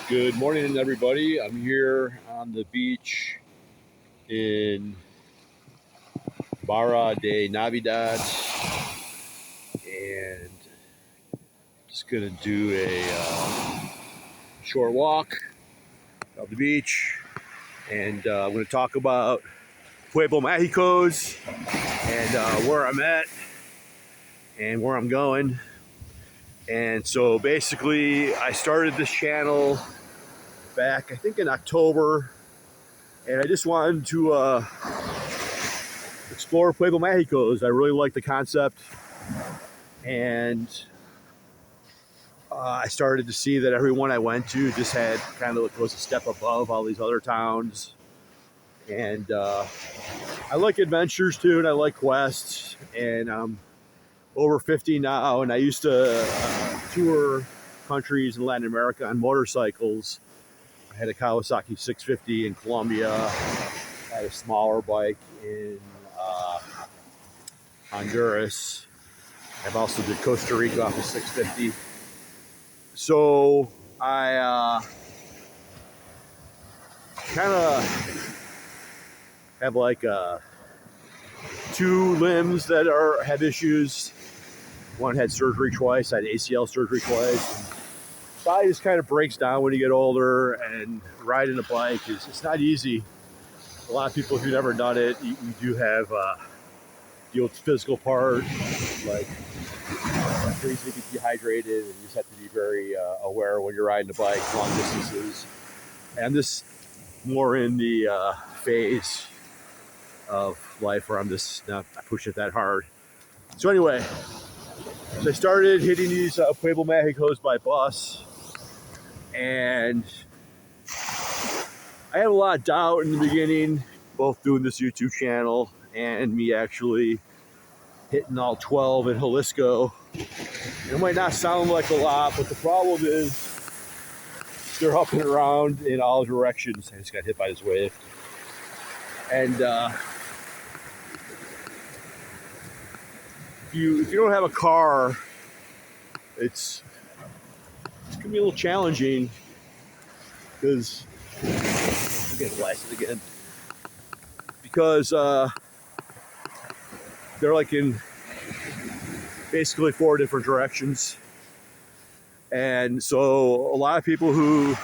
Good morning, everybody. I'm here on the beach in Barra de Navidad and just going to do a short walk of the beach. And I'm going to talk about Pueblo Magicos and where I'm at and where I'm going. And so basically, I started this channel back, I think, in October. And I just wanted to explore Pueblo Magicos. I really like the concept, and I started to see that everyone I went to just had kind of was a step above all these other towns. And I like adventures too, and I like quests. And I'm over 50 now, and I used to tour countries in Latin America on motorcycles. I had a Kawasaki 650 in Colombia. I had a smaller bike in Honduras. I've also did Costa Rica off a 650. So I kind of have like two limbs that have issues. One had surgery twice. I had ACL surgery twice. Body just kind of breaks down when you get older, and riding a bike it's not easy. A lot of people who've never done it, you do have deal with the physical part, like it's easy to get dehydrated, and you just have to be very aware when you're riding a bike long distances. And this more in the phase of life where I'm just not pushing it that hard. So anyway, so I started hitting these Pueblo Magicos by bus, and I had a lot of doubt in the beginning, both doing this YouTube channel and me actually hitting all 12 in Jalisco. It might not sound like a lot, but the problem is they're up and around in all directions. I just got hit by this wave. And if you don't have a car, it's going to be a little challenging, because I'm getting blasted again. Because they're like in basically 4 different directions. And so a lot of people who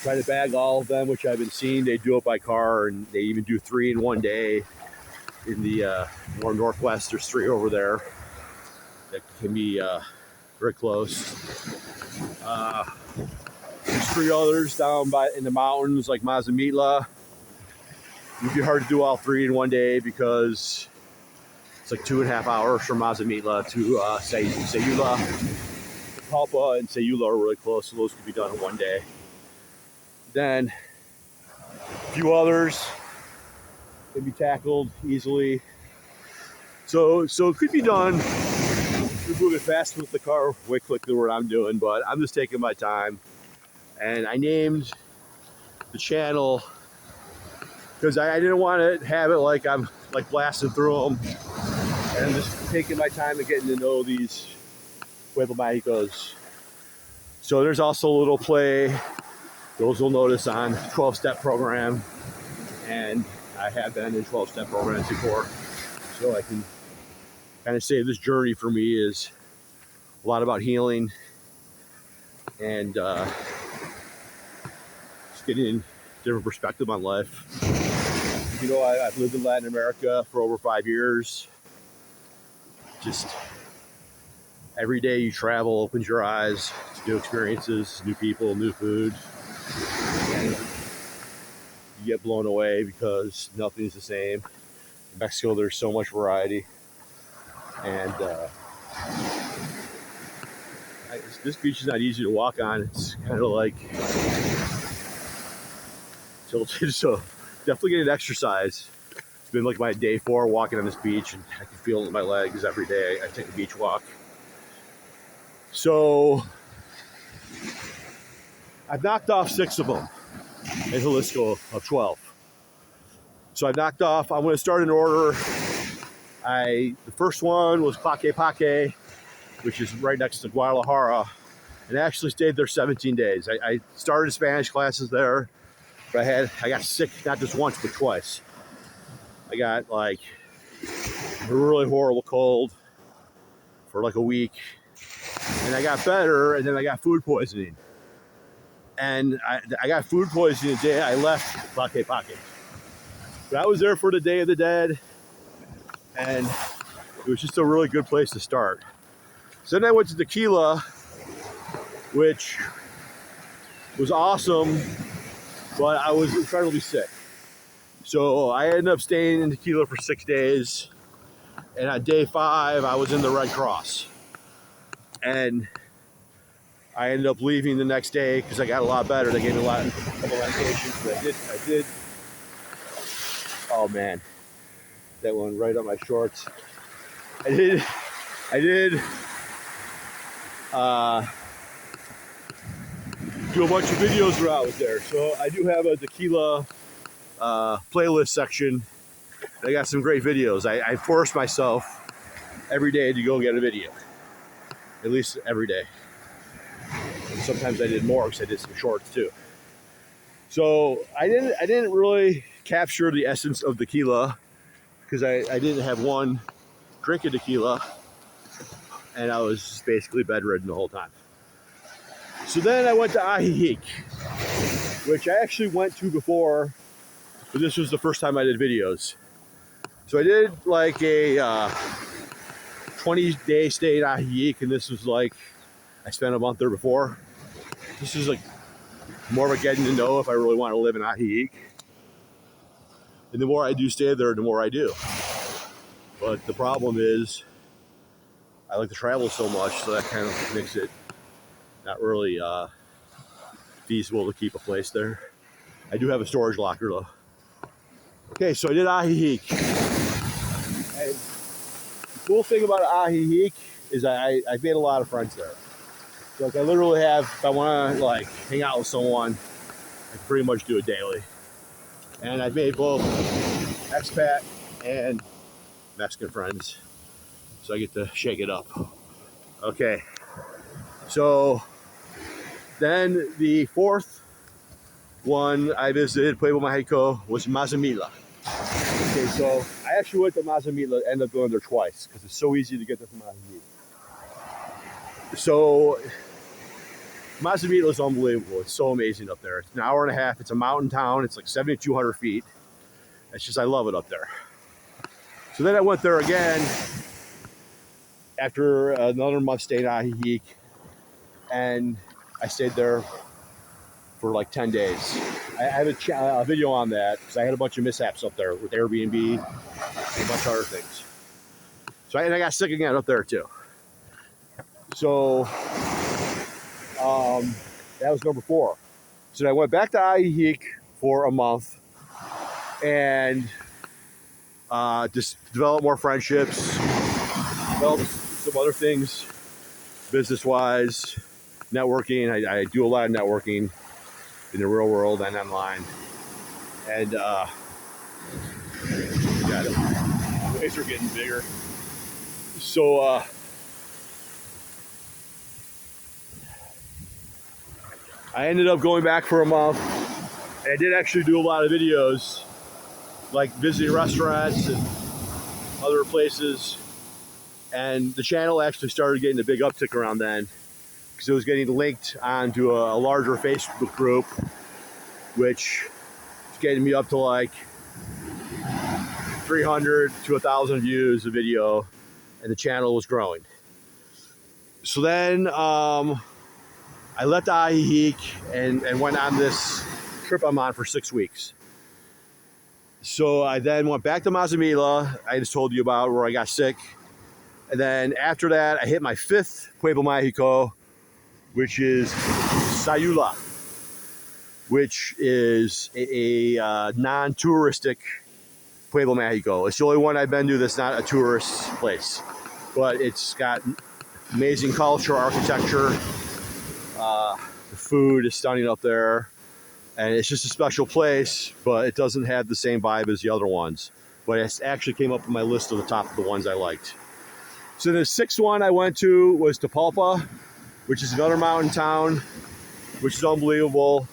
try to bag all of them, which I've been seeing, they do it by car, and they even do 3 in one day. In the more northwest, there's 3 over there that can be very close. There's 3 others down in the mountains, like Mazamitla. It'd be hard to do all 3 in one day, because it's like 2.5 hours from Mazamitla to Sayula. Palpa and Sayula are really close, so those could be done in one day. Then a few others can be tackled easily. So it could be done. We're moving fast with the car, way quicker than what I'm doing, but I'm just taking my time. And I named the channel because I didn't want to have it like I'm like blasting through them, and I'm just taking my time and getting to know these Pueblo Magicos. So there's also a little play, those will notice, on 12-step program, and I have been in 12-step programs before, so I can kind of say this journey for me is a lot about healing and just getting a different perspective on life. You know, I've lived in Latin America for over 5 years. Just every day you travel opens your eyes to new experiences, new people, new food. And you get blown away because nothing's the same. In Mexico, there's so much variety. And this beach is not easy to walk on. It's kind of like tilted, so definitely getting exercise. It's been like my day 4 walking on this beach, and I can feel it in my legs every day. I take a beach walk. So I've knocked off 6 of them in Jalisco of 12. So I've knocked off, I'm going to start in order. The first one was Paque, which is right next to Guadalajara. and actually stayed there 17 days. I started Spanish classes there, but I got sick not just once but twice. I got like a really horrible cold for like a week, and I got better, and then I got food poisoning. And I got food poisoning the day I left Paque. But I was there for the Day of the Dead, and it was just a really good place to start. So then I went to Tequila, which was awesome, but I was incredibly sick. So I ended up staying in Tequila for 6 days, and on day 5, I was in the Red Cross. And I ended up leaving the next day because I got a lot better. They gave me a couple medications, but I did. Oh man, that one right on my shorts. I did do a bunch of videos while I was there. So I do have a Tequila playlist section. I got some great videos. I force myself every day to go get a video, at least every day. And sometimes I did more because I did some shorts too. So I didn't really capture the essence of tequila because I didn't have one drink of tequila, and I was basically bedridden the whole time. So then I went to Ajijic, which I actually went to before, but this was the first time I did videos. So I did like a 20-day stay in Ajijic, and this was like, I spent a month there before. This is like more of a getting to know if I really want to live in Ajijic. And the more I do stay there, the more I do. But the problem is, I like to travel so much, so that kind of makes it not really feasible to keep a place there. I do have a storage locker though. Okay, so I did Ajijic. And the cool thing about Ajijic is I made a lot of friends there. So like I literally have, if I want to like hang out with someone, I can pretty much do it daily. And I've made both expat and Mexican friends, so I get to shake it up. Okay, so then the 4th one I visited, Pueblo Magicos, was Mazamitla. Okay, so I actually went to Mazamitla, ended up going there twice because it's so easy to get there from Ajijic. So Mazamitla is unbelievable. It's so amazing up there. It's an hour and a half. It's a mountain town. It's like 7,200 feet. It's just, I love it up there. So then I went there again after another month stay in Ajijic, and I stayed there for like 10 days. I have a video on that because I had a bunch of mishaps up there with Airbnb and a bunch of other things. So I got sick again up there too. So that was number 4. So I went back to Ajijic for a month and just develop more friendships, develop some other things business-wise, networking. I do a lot of networking in the real world and online. And God, the waves are getting bigger. So I ended up going back for a month. I did actually do a lot of videos, like visiting restaurants and other places. And the channel actually started getting a big uptick around then because it was getting linked onto a larger Facebook group, which is getting me up to like 300 to 1,000 views a video, and the channel was growing. So then I left Ajijic and went on this trip I'm on for 6 weeks. So I then went back to Mazamitla, I just told you about, where I got sick. And then after that, I hit my 5th Pueblo Mágico, which is Sayula, which is a non-touristic Pueblo Mágico. It's the only one I've been to that's not a tourist place. But it's got amazing culture, architecture. The food is stunning up there. And it's just a special place, but it doesn't have the same vibe as the other ones. But it actually came up on my list of the top of the ones I liked. So the 6th one I went to was Tapalpa, which is another mountain town, which is unbelievable.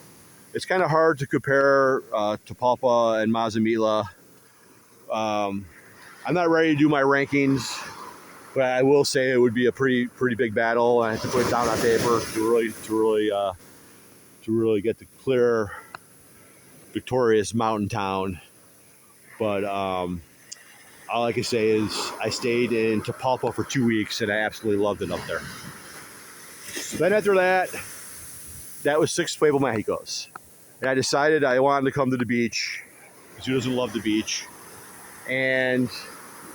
It's kind of hard to compare Tapalpa and Mazamitla. I'm not ready to do my rankings, but I will say it would be a pretty big battle. I have to put it down on paper to really get the clear, victorious mountain town. But all I can say is I stayed in Tapalpa for 2 weeks and I absolutely loved it up there. Then after that, that was 6 Pueblo Magicos. And I decided I wanted to come to the beach, because who doesn't love the beach? And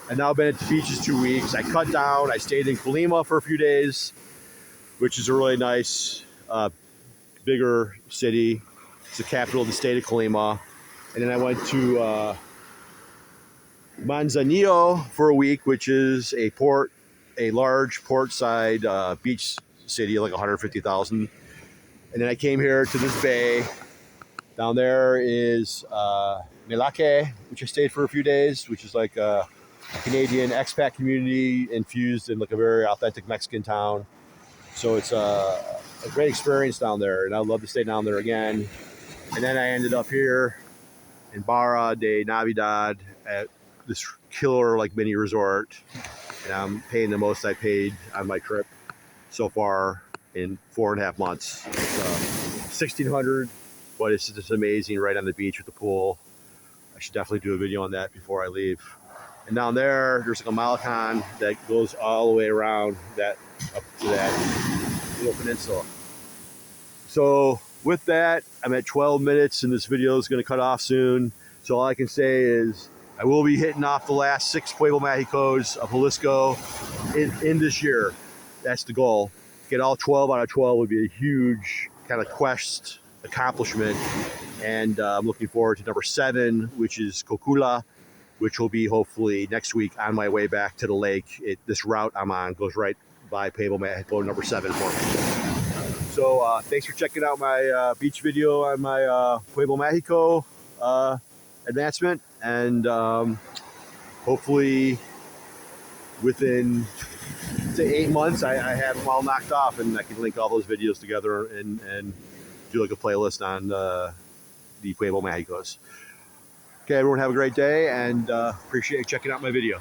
I've now been at the beaches 2 weeks. I cut down. I stayed in Colima for a few days, which is a really nice, bigger city. It's the capital of the state of Colima. And then I went to Manzanillo for a week, which is a large port-side beach city, like 150,000. And then I came here to this bay. Down there is Melake, which I stayed for a few days, which is like a Canadian expat community infused in like a very authentic Mexican town. So it's a great experience down there, and I'd love to stay down there again. And then I ended up here in Barra de Navidad at this killer like mini resort, and I'm paying the most I paid on my trip so far in 4.5 months. It's, 1,600, but it's just amazing right on the beach with the pool. I should definitely do a video on that before I leave. And down there's like a Malacan that goes all the way around that up to that little peninsula. So with that, I'm at 12 minutes and this video is going to cut off soon. So all I can say is I will be hitting off the last 6 Pueblo Magicos of Jalisco in this year. That's the goal. Get all 12 out of 12 would be a huge kind of quest accomplishment. And I'm looking forward to number 7, which is Cocula, which will be hopefully next week on my way back to the lake. This route I'm on goes right by Pueblo Magico number 7 for me. So thanks for checking out my beach video on my Pueblo Magico advancement. And hopefully within 8 months, I have them all knocked off, and I can link all those videos together and do like a playlist on the Pueblo Magicos. Okay, everyone have a great day, and appreciate you checking out my video.